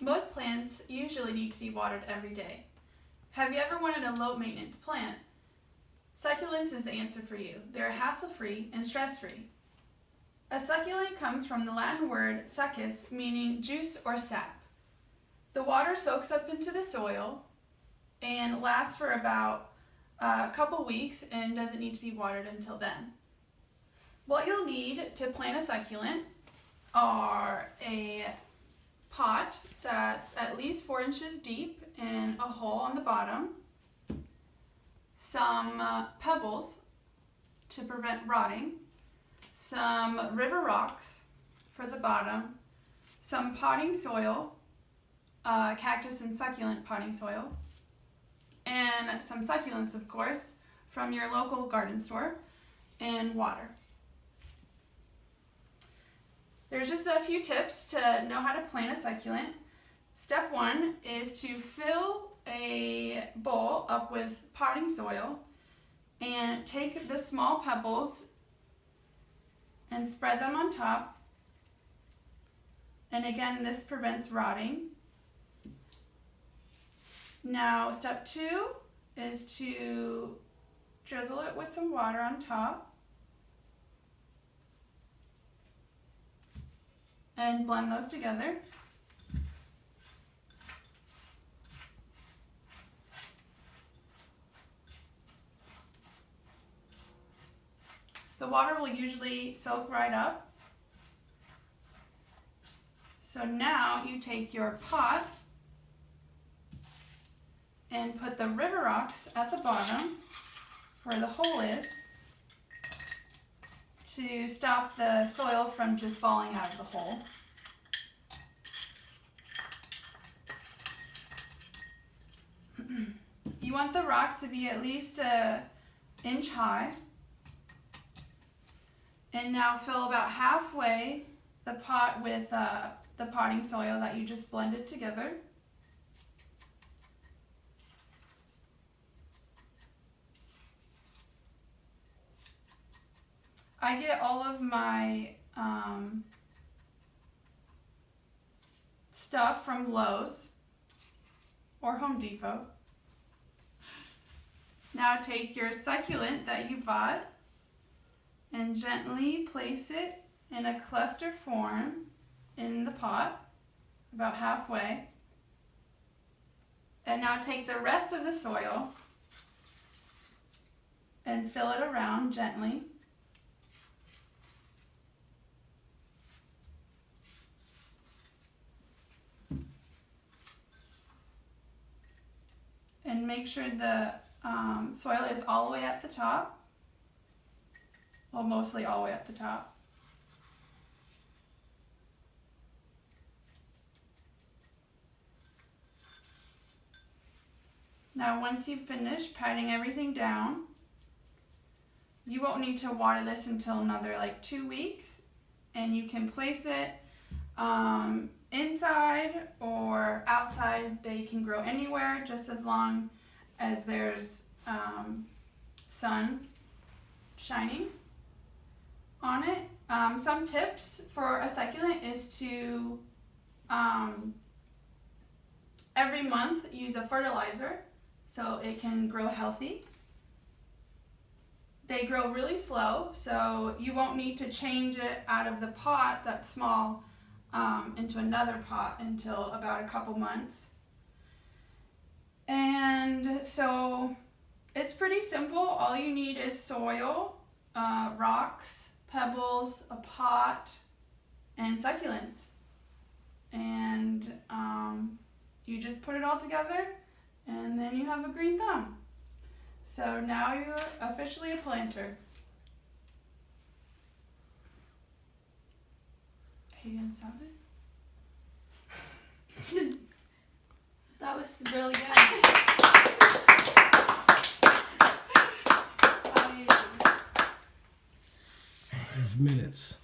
Most plants usually need to be watered every day. Have you ever wanted a low-maintenance plant? Succulents is the answer for you. They're hassle-free and stress-free. A succulent comes from the Latin word succus, meaning juice or sap. The water soaks up into the soil and lasts for about a couple weeks and doesn't need to be watered until then. What you'll need to plant a succulent are a pot that's at least 4 inches deep and a hole on the bottom, some pebbles to prevent rotting, some river rocks for the bottom, some potting soil, cactus and succulent potting soil, and some succulents, of course, from your local garden store, and water. There's just a few tips to know how to plant a succulent. Step 1 is to fill a bowl up with potting soil and take the small pebbles and spread them on top. And again, this prevents rotting. Now, step 2 is to drizzle it with some water on top and blend those together. The water will usually soak right up. So now you take your pot and put the river rocks at the bottom where the hole is to stop the soil from just falling out of the hole. You want the rocks to be at least an inch high. And now fill about halfway the pot with the potting soil that you just blended together. I get all of my stuff from Lowe's or Home Depot. Now take your succulent that you bought and gently place it in a cluster form in the pot, about halfway. And now take the rest of the soil and fill it around gently. And make sure the soil is all the way at the top. Well, mostly all the way at the top. Now, once you've finished patting everything down, you won't need to water this until another 2 weeks, and you can place it inside or outside. They can grow anywhere just as long as there's sun shining on it. Some tips for a succulent is to every month use a fertilizer so it can grow healthy. They grow really slow, so you won't need to change it out of the pot that's small into another pot until about a couple months. And so it's pretty simple. All you need is soil, rocks, pebbles, a pot, and succulents. And you just put it all together and then you have a green thumb. So now you're officially a planter. Are you gonna stop it? That was really good. 5 minutes.